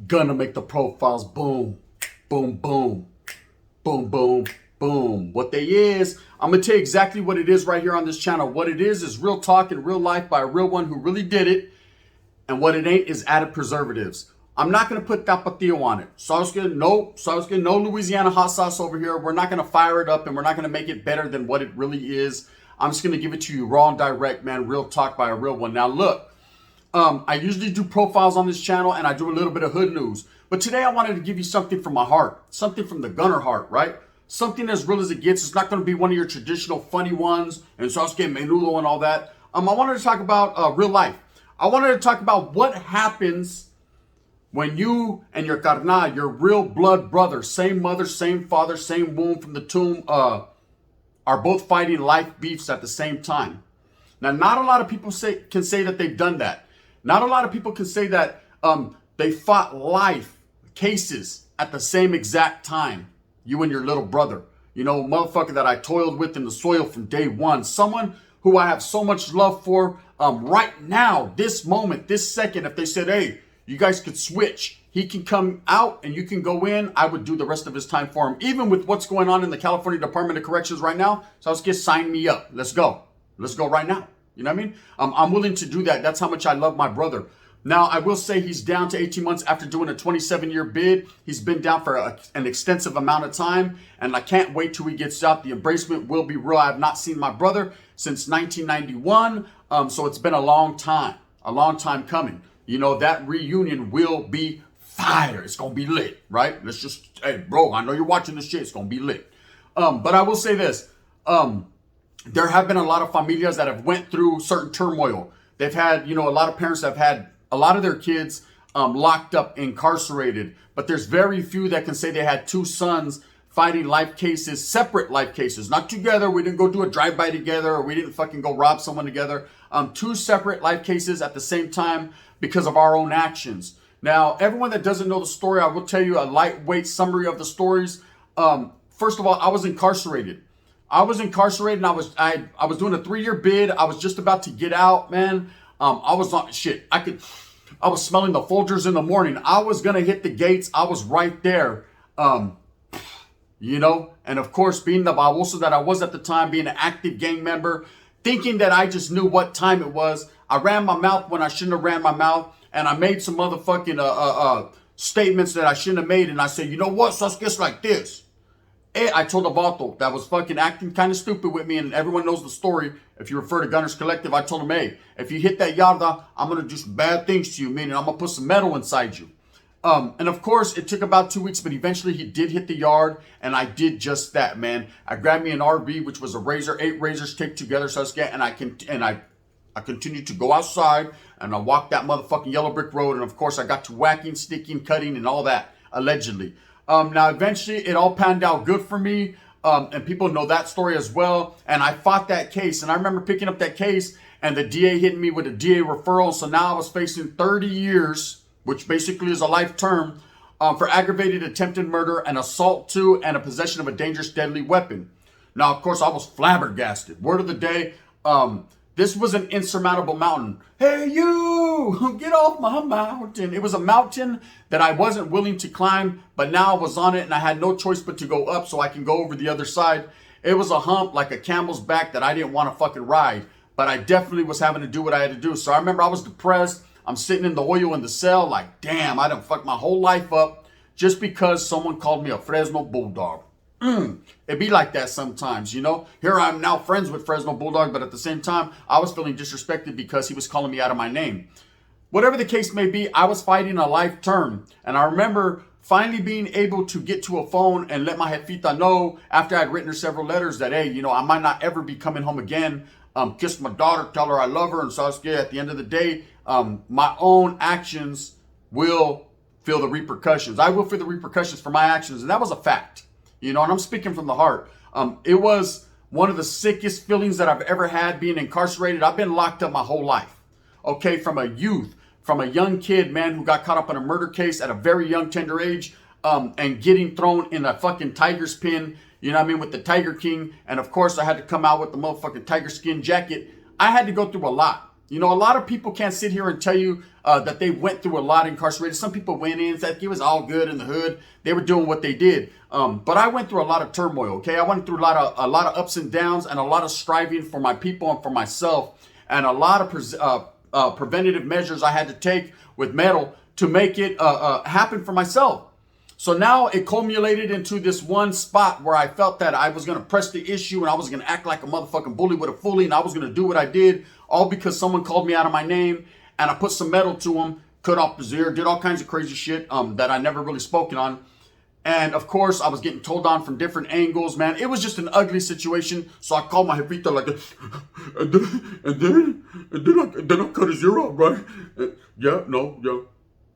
gonna make the profiles boom, boom, boom, boom, boom, boom. What they is, I'm gonna tell you exactly what it is right here on this channel. What it is real talk in real life by a real one who really did it. And what it ain't is added preservatives. I'm not gonna put tapatio on it. Sauce, no Louisiana hot sauce over here. We're not gonna fire it up and we're not gonna make it better than what it really is. I'm just gonna give it to you raw and direct, man. Real talk by a real one. Now look, I usually do profiles on this channel and I do a little bit of hood news. But today I wanted to give you something from my heart, something from the gunner heart, right? Something as real as it gets. It's not going to be one of your traditional funny ones and sauce que menudo and all that. I wanted to talk about real life. I wanted to talk about what happens when you and your carnal, your real blood brother, same mother, same father, same womb from the tomb, are both fighting life beefs at the same time. Now, not a lot of people can say that they've done that. Not a lot of people can say that they fought life cases at the same exact time. You and your little brother. You know, motherfucker that I toiled with in the soil from day one. Someone who I have so much love for right now, this moment, this second. If they said, hey, you guys could switch. He can come out and you can go in. I would do the rest of his time for him. Even with what's going on in the California Department of Corrections right now. So let's just sign me up. Let's go. Let's go right now. You know what I mean? I'm willing to do that. That's how much I love my brother. Now, I will say he's down to 18 months after doing a 27-year bid. He's been down for an extensive amount of time, and I can't wait till he gets out. The embracement will be real. I have not seen my brother since 1991, so it's been a long time coming. You know, that reunion will be fire. It's going to be lit, right? Let's just, hey, bro, I know you're watching this shit. It's going to be lit. But I will say this. There have been a lot of familias that have went through certain turmoil. They've had, you know, a lot of parents that have had a lot of their kids locked up, incarcerated. But there's very few that can say they had two sons fighting life cases, separate life cases, not together. We didn't go do a drive-by together, or we didn't fucking go rob someone together. Two separate life cases at the same time because of our own actions. Now, everyone that doesn't know the story, I will tell you a lightweight summary of the stories. First of all, I was incarcerated. I was incarcerated and I was doing a 3-year bid. I was just about to get out, man. I was on shit. I was smelling the Folgers in the morning. I was going to hit the gates. I was right there. You know, and of course, being the baboso that I was at the time, being an active gang member, thinking that I just knew what time it was. I ran my mouth when I shouldn't have ran my mouth. And I made some motherfucking statements that I shouldn't have made. And I said, you know what? So it's just like this. I told a vato that was fucking acting kind of stupid with me, and everyone knows the story. If you refer to Gunners Collective, I told him, hey, if you hit that yarda, I'm going to do some bad things to you, meaning I'm going to put some metal inside you. And of course, it took about 2 weeks, but eventually he did hit the yard, and I did just that, man. I grabbed me an RV, which was a razor, 8 razors taped together, and I continued to go outside, and I walked that motherfucking yellow brick road, and of course, I got to whacking, sticking, cutting, and all that, allegedly. Now, eventually, it all panned out good for me, and people know that story as well, and I fought that case, and I remember picking up that case, and the DA hitting me with a DA referral, so now I was facing 30 years, which basically is a life term, for aggravated attempted murder, an assault to, and a possession of a dangerous deadly weapon. Now, of course, I was flabbergasted. Word of the day, this was an insurmountable mountain. Hey, you, get off my mountain. It was a mountain that I wasn't willing to climb, but now I was on it and I had no choice but to go up so I can go over the other side. It was a hump like a camel's back that I didn't want to fucking ride, but I definitely was having to do what I had to do. So I remember I was depressed. I'm sitting in the oil in the cell like, damn, I done fucked my whole life up just because someone called me a Fresno Bulldog. It be like that sometimes, you know. Here I'm now friends with Fresno Bulldog, but at the same time, I was feeling disrespected because he was calling me out of my name. Whatever the case may be, I was fighting a life term. And I remember finally being able to get to a phone and let my jefita know after I'd written her several letters that, hey, you know, I might not ever be coming home again. Kiss my daughter, tell her I love her. And Saskia, at the end of the day, my own actions will feel the repercussions. I will feel the repercussions for my actions. And that was a fact. You know, and I'm speaking from the heart. It was one of the sickest feelings that I've ever had being incarcerated. I've been locked up my whole life. Okay, from a young kid, man, who got caught up in a murder case at a very young, tender age, and getting thrown in a fucking tiger's pen, you know what I mean, with the Tiger King. And of course, I had to come out with the motherfucking tiger skin jacket. I had to go through a lot. You know, a lot of people can't sit here and tell you that they went through a lot incarcerated. Some people went in, said it was all good in the hood. They were doing what they did. But I went through a lot of turmoil, okay? I went through a lot of ups and downs and a lot of striving for my people and for myself, and a lot of preventative measures I had to take with metal to make it happen for myself. So now it culminated into this one spot where I felt that I was going to press the issue and I was going to act like a motherfucking bully with a fully, and I was going to do what I did, all because someone called me out of my name, and I put some metal to him, cut off his ear, did all kinds of crazy shit that I never really spoken on. And of course, I was getting told on from different angles, man. It was just an ugly situation. So I called my jefita like this, and then I cut his ear off, right? Yeah,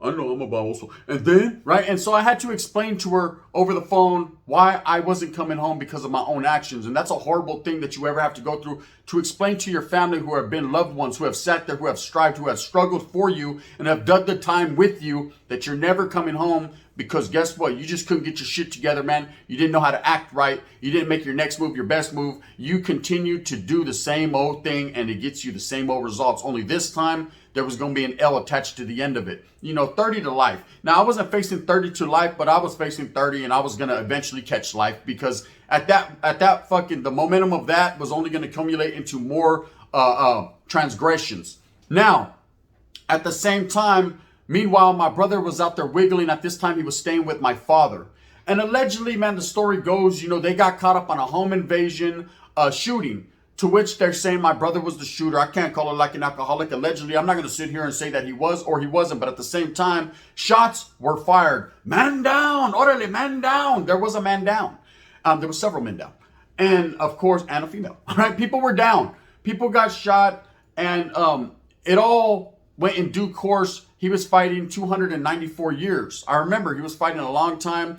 I know I'm a baboso. And then, right? And so I had to explain to her over the phone why I wasn't coming home because of my own actions. And that's a horrible thing that you ever have to go through, to explain to your family who have been loved ones, who have sat there, who have strived, who have struggled for you, and have done the time with you, that you're never coming home because guess what? You just couldn't get your shit together, man. You didn't know how to act right. You didn't make your next move your best move. You continued to do the same old thing, and it gets you the same old results. Only this time, there was going to be an L attached to the end of it. You know, 30 to life. Now, I wasn't facing 30 to life, but I was facing 30, and I was going to eventually catch life, because at that fucking, the momentum of that was only going to accumulate into more transgressions. Now, at the same time, meanwhile, my brother was out there wiggling. At this time, he was staying with my father. And allegedly, man, the story goes, you know, they got caught up on a home invasion shooting, to which they're saying my brother was the shooter. I can't call it like an alcoholic. Allegedly, I'm not going to sit here and say that he was or he wasn't. But at the same time, shots were fired. Man down. Orale, man down. There was a man down. There were several men down. And, of course, and a female. All right? People were down. People got shot. And it all went in due course. He was fighting 294 years. I remember he was fighting a long time.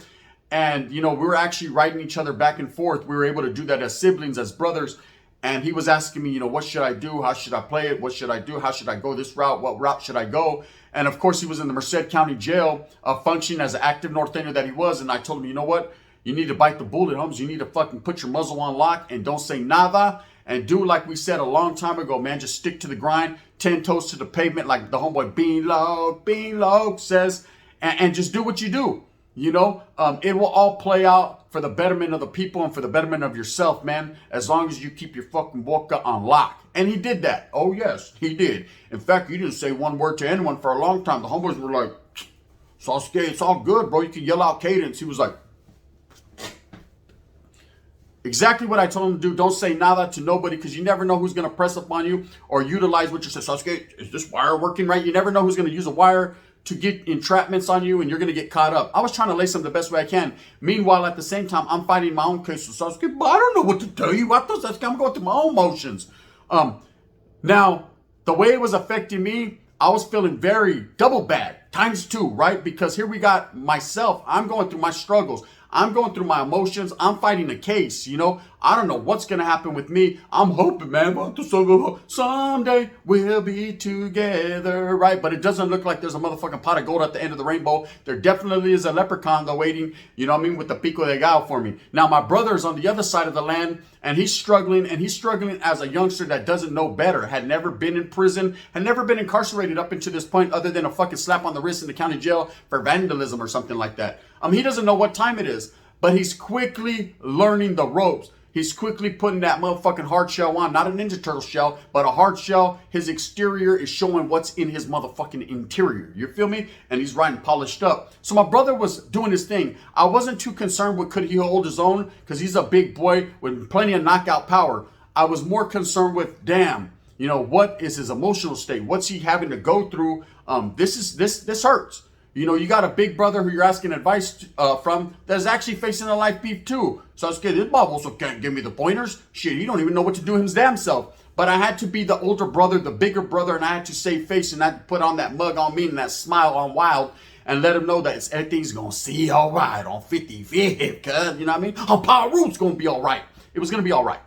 And, you know, we were actually writing each other back and forth. We were able to do that as siblings, as brothers. And he was asking me, you know, what should I do? How should I play it? What should I do? How should I go this route? What route should I go? And of course, he was in the Merced County Jail, functioning as an active Norteño that he was. And I told him, you know what? You need to bite the bullet, Holmes. You need to fucking put your muzzle on lock and don't say nada. And do like we said a long time ago, man. Just stick to the grind. 10 toes to the pavement, like the homeboy Bean Low says. And just do what you do. You know, it will all play out for the betterment of the people and for the betterment of yourself, man, as long as you keep your fucking boca on lock. And he did that. Oh, yes, he did. In fact, he didn't say one word to anyone for a long time. The homeboys were like, Sasuke, it's all good, bro. You can yell out cadence. He was like, exactly what I told him to do. Don't say nada to nobody, because you never know who's going to press up on you or utilize what you said. Sasuke, is this wire working right? You never know who's going to use a wire to get entrapments on you, and you're going to get caught up. I was trying to lace them the best way I can. Meanwhile, at the same time, I'm fighting my own case. So I was like, but I don't know what to tell you. I'm going through my own motions. Now, the way it was affecting me, I was feeling very double bad, times two, right? Because here we got myself. I'm going through my struggles. I'm going through my emotions. I'm fighting a case, you know. I don't know what's going to happen with me. I'm hoping, man, someday we'll be together, right? But it doesn't look like there's a motherfucking pot of gold at the end of the rainbow. There definitely is a leprechaun, though, waiting, you know what I mean, with the pico de gallo for me. Now, my brother's on the other side of the land, and he's struggling as a youngster that doesn't know better, had never been in prison, had never been incarcerated up until this point, other than a fucking slap on the wrist in the county jail for vandalism or something like that. He doesn't know what time it is, but he's quickly learning the ropes. He's quickly putting that motherfucking hard shell on. Not a Ninja Turtle shell, but a hard shell. His exterior is showing what's in his motherfucking interior. You feel me? And he's riding polished up. So my brother was doing his thing. I wasn't too concerned with could he hold his own, because he's a big boy with plenty of knockout power. I was more concerned with, damn, you know, what is his emotional state? What's he having to go through? This hurts. You know, you got a big brother who you're asking advice from that's actually facing a life beef too. So I was scared, this Bob also can't give me the pointers. Shit, he don't even know what to do his damn self. But I had to be the older brother, the bigger brother, and I had to save face, and I had to put on that mug on me and that smile on Wild and let him know that everything's going to see all right on 55, cuz, you know what I mean? On Power Root's going to be all right. It was going to be all right.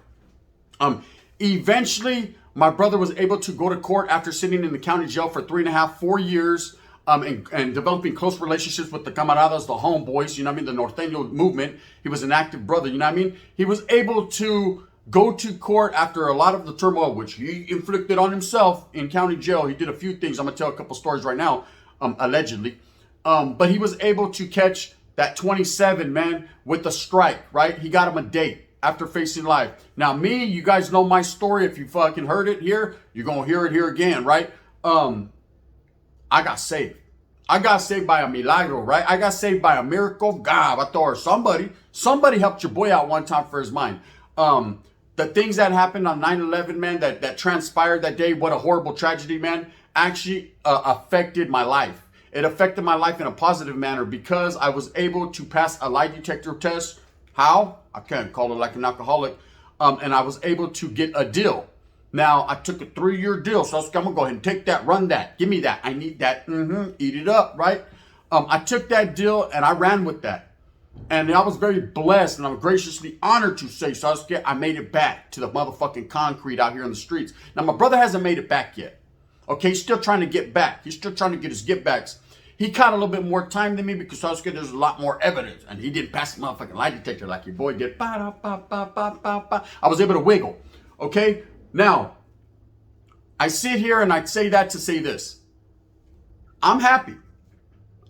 Eventually, my brother was able to go to court after sitting in the county jail for 3.5, 4 years. And developing close relationships with the camaradas, the homeboys, you know what I mean, the Norteño movement. He was an active brother, you know what I mean? He was able to go to court after a lot of the turmoil, which he inflicted on himself in county jail. He did a few things. I'm going to tell a couple stories right now, allegedly. But he was able to catch that 27, man, with a strike, right? He got him a date after facing life. Now, me, you guys know my story. If you fucking heard it here, you're going to hear it here again, right? I got saved. I got saved by a milagro, right? I got saved by a miracle of God. Or somebody helped your boy out one time for his mind. The things that happened on 9/11, man, that transpired that day, what a horrible tragedy, man, actually affected my life. It affected my life in a positive manner because I was able to pass a lie detector test. How? I can't call it like an alcoholic. And I was able to get a deal. Now, I took a 3-year deal, so I'm going to go ahead and take that, run that. Give me that. I need that. Eat it up, right? I took that deal and I ran with that. And I was very blessed and I'm graciously honored to say, Sasuke, I made it back to the motherfucking concrete out here in the streets. Now, my brother hasn't made it back yet. Okay, he's still trying to get back. He's still trying to get his get backs. He caught a little bit more time than me because Sasuke, there's a lot more evidence. And he didn't pass the motherfucking lie detector like your boy did. I was able to wiggle. Okay, now, I sit here and I say that to say this. I'm happy.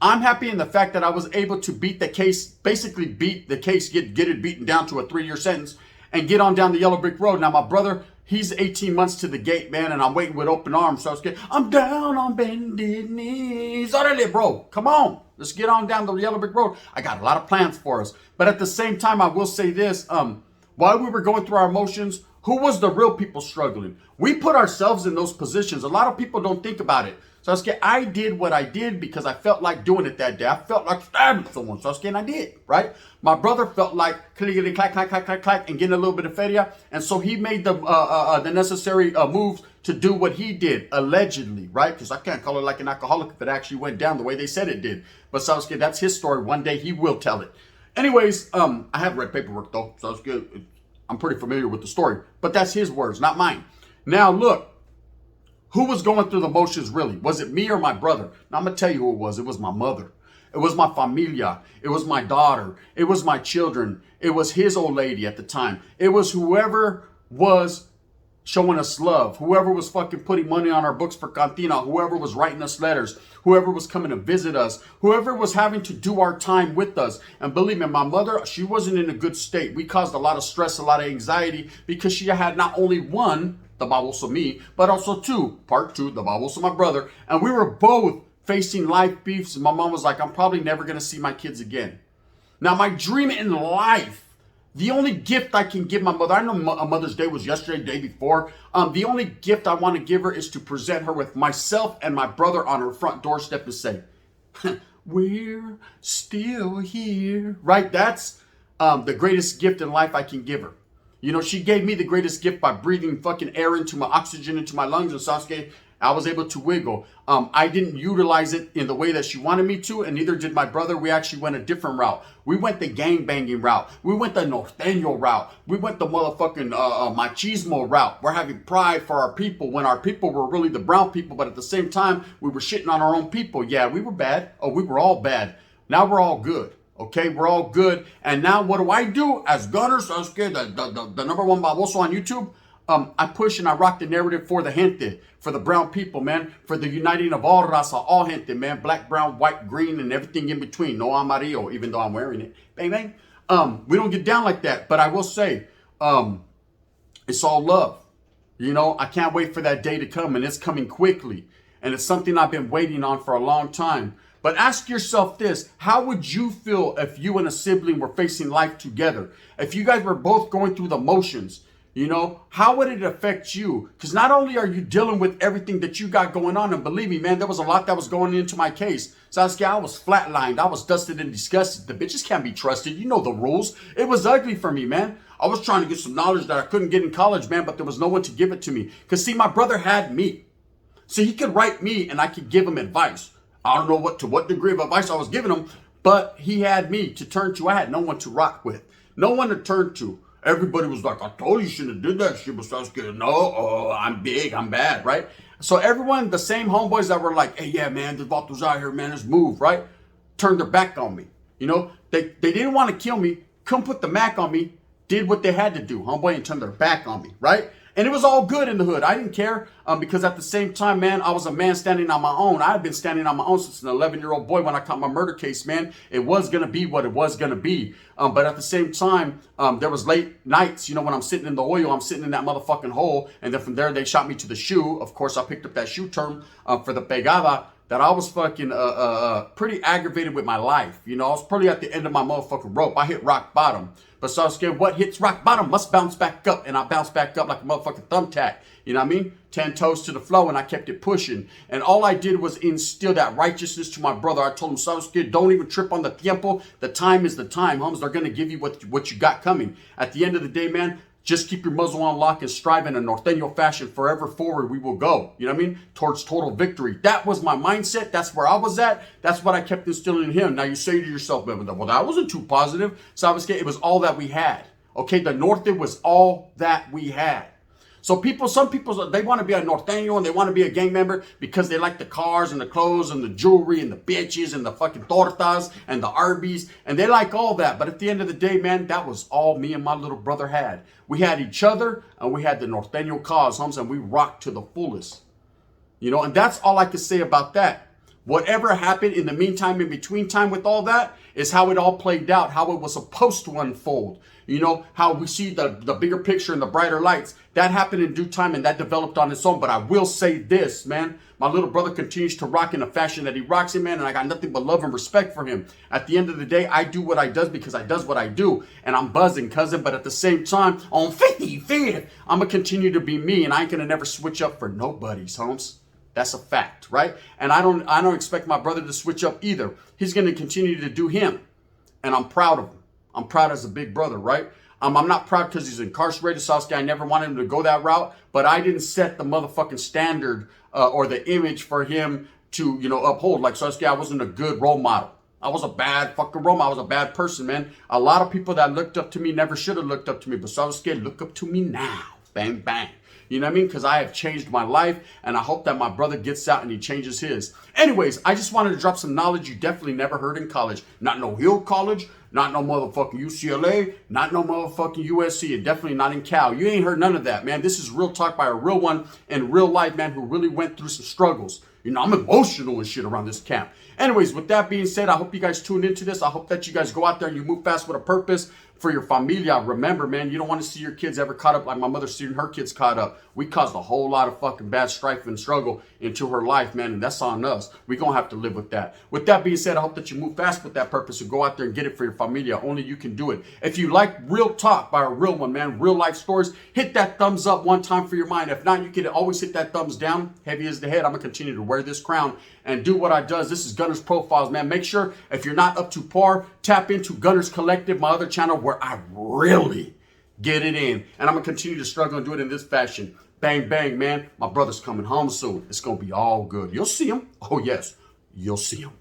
I'm happy in the fact that I was able to beat the case, basically beat the case, get it beaten down to a 3-year sentence and get on down the yellow brick road. Now, my brother, he's 18 months to the gate, man, and I'm waiting with open arms. So I was getting, I'm down on bended knees. Orale, bro, come on. Let's get on down the yellow brick road. I got a lot of plans for us. But at the same time, I will say this. While we were going through our emotions, who was the real people struggling? We put ourselves in those positions. A lot of people don't think about it. So I did what I did because I felt like doing it that day. I felt like stabbing someone. So and I did, right? My brother felt like clickety clack, clack, clack, clack, clack, and getting a little bit of feria. And so he made the necessary moves to do what he did, allegedly, right? Because I can't call it like an alcoholic if it actually went down the way they said it did. But Sasuke, that's his story. One day he will tell it. Anyways, I have read paperwork though. Sasuke, I'm pretty familiar with the story. But that's his words, not mine. Now, look. Who was going through the motions really? Was it me or my brother? Now, I'm going to tell you who it was. It was my mother. It was my familia. It was my daughter. It was my children. It was his old lady at the time. It was whoever was showing us love. Whoever was fucking putting money on our books for cantina. Whoever was writing us letters. Whoever was coming to visit us. Whoever was having to do our time with us. And believe me, my mother, she wasn't in a good state. We caused a lot of stress, a lot of anxiety because she had not only one, the baboso me, but also part two, the baboso my brother. And we were both facing life beefs. And my mom was like, I'm probably never going to see my kids again. Now, my dream in life, the only gift I can give my mother, I know Mother's Day was yesterday, the day before. The only gift I want to give her is to present her with myself and my brother on her front doorstep and say, we're still here, right? That's the greatest gift in life I can give her. You know, she gave me the greatest gift by breathing fucking air into my oxygen, into my lungs. And Sasuke, I was able to wiggle. I didn't utilize it in the way that she wanted me to, and neither did my brother. We actually went a different route. We went the gangbanging route. We went the norteño route. We went the motherfucking machismo route. We're having pride for our people when our people were really the brown people, but at the same time, we were shitting on our own people. Yeah, we were bad. Oh, we were all bad. Now we're all good. Okay, we're all good. And now what do? As Gunner, Sasuke, the number one baboso on YouTube, I push and I rock the narrative for the gente, for the brown people, man, for the uniting of all raza, all gente, man, black, brown, white, green, and everything in between. No amarillo, even though I'm wearing it. Bang, bang. We don't get down like that. But I will say, it's all love. You know, I can't wait for that day to come, and it's coming quickly. And it's something I've been waiting on for a long time. But ask yourself this, how would you feel if you and a sibling were facing life together? If you guys were both going through the motions, you know, how would it affect you? Because not only are you dealing with everything that you got going on, and believe me, man, there was a lot that was going into my case. Sasuke, I was flatlined. I was dusted and disgusted. The bitches can't be trusted. You know the rules. It was ugly for me, man. I was trying to get some knowledge that I couldn't get in college, man, but there was no one to give it to me. Because, see, my brother had me. So he could write me and I could give him advice. I don't know to what degree of advice I was giving him, but he had me to turn to. I had no one to rock with. No one to turn to. Everybody was like, I told you shouldn't have did that shit, but Sasuke, no, I'm big, I'm bad, right? So everyone, the same homeboys that were like, hey, yeah, man, the Vato's out here, man, let's move, right? Turned their back on me. You know, they didn't want to kill me, couldn't put the Mac on me, did what they had to do, homeboy, and turned their back on me, right? And it was all good in the hood. I didn't care because at the same time, man, I was a man standing on my own. I had been standing on my own since an 11-year-old boy when I caught my murder case, man. It was going to be what it was going to be. But at the same time, there was late nights, you know, when I'm sitting in the oil, I'm sitting in that motherfucking hole. And then from there, they shot me to the shoe. Of course, I picked up that shoe term for the pegada. That I was fucking pretty aggravated with my life. You know, I was probably at the end of my motherfucking rope. I hit rock bottom. But so I was scared, what hits rock bottom must bounce back up. And I bounced back up like a motherfucking thumbtack. You know what I mean? 10 toes to the flow, and I kept it pushing. And all I did was instill that righteousness to my brother. I told him, so I was scared, don't even trip on the tiempo. The time is the time, homes. They're going to give you what you got coming. At the end of the day, man, just keep your muzzle on lock and strive in a norteño fashion. Forever forward we will go. You know what I mean? Towards total victory. That was my mindset. That's where I was at. That's what I kept instilling in him. Now you say to yourself, well, that wasn't too positive. So I was scared. It was all that we had. Okay, the norte was all that we had. So some people, they want to be a norteño and they want to be a gang member because they like the cars and the clothes and the jewelry and the bitches and the fucking tortas and the Arby's. And they like all that. But at the end of the day, man, that was all me and my little brother had. We had each other and we had the norteño cause, homes, and we rocked to the fullest. You know, and that's all I can say about that. Whatever happened in the meantime, in between time with all that, is how it all played out, how it was supposed to unfold. You know, how we see the bigger picture and the brighter lights. That happened in due time and that developed on its own. But I will say this, man. My little brother continues to rock in the fashion that he rocks in, man. And I got nothing but love and respect for him. At the end of the day, I do what I does because I does what I do. And I'm buzzing, cousin. But at the same time, on 55, I'm going to continue to be me. And I ain't going to never switch up for nobody's, homes. That's a fact, right? And I don't expect my brother to switch up either. He's going to continue to do him. And I'm proud of him. I'm proud as a big brother, right? I'm not proud because he's incarcerated. Sasuke, I never wanted him to go that route, but I didn't set the motherfucking standard or the image for him to, you know, uphold. Like Sasuke, I wasn't a good role model. I was a bad fucking role model. I was a bad person, man. A lot of people that looked up to me never should have looked up to me, but Sasuke, look up to me now. Bang, bang. You know what I mean? Because I have changed my life, and I hope that my brother gets out and he changes his. Anyways, I just wanted to drop some knowledge you definitely never heard in college. Not no Hill College, not no motherfucking UCLA, not no motherfucking USC, and definitely not in Cal. You ain't heard none of that, man. This is real talk by a real one in real life, man, who really went through some struggles. You know, I'm emotional and shit around this camp. Anyways, with that being said, I hope you guys tuned into this. I hope that you guys go out there and you move fast with a purpose for your familia. Remember, man, you don't want to see your kids ever caught up like my mother seeing her kids caught up. We caused a whole lot of fucking bad strife and struggle into her life, man, and that's on us. We're going to have to live with that. With that being said, I hope that you move fast with that purpose and go out there and get it for your familia. Only you can do it. If you like real talk by a real one, man, real life stories, hit that thumbs up one time for your mind. If not, you can always hit that thumbs down. Heavy as the head. I'm going to continue to wear this crown and do what I does. This is Gunner's Profiles, man. Make sure if you're not up to par, tap into Gunner's Collective, my other channel where I really get it in. And I'm going to continue to struggle and do it in this fashion. Bang, bang, man. My brother's coming home soon. It's going to be all good. You'll see him. Oh, yes. You'll see him.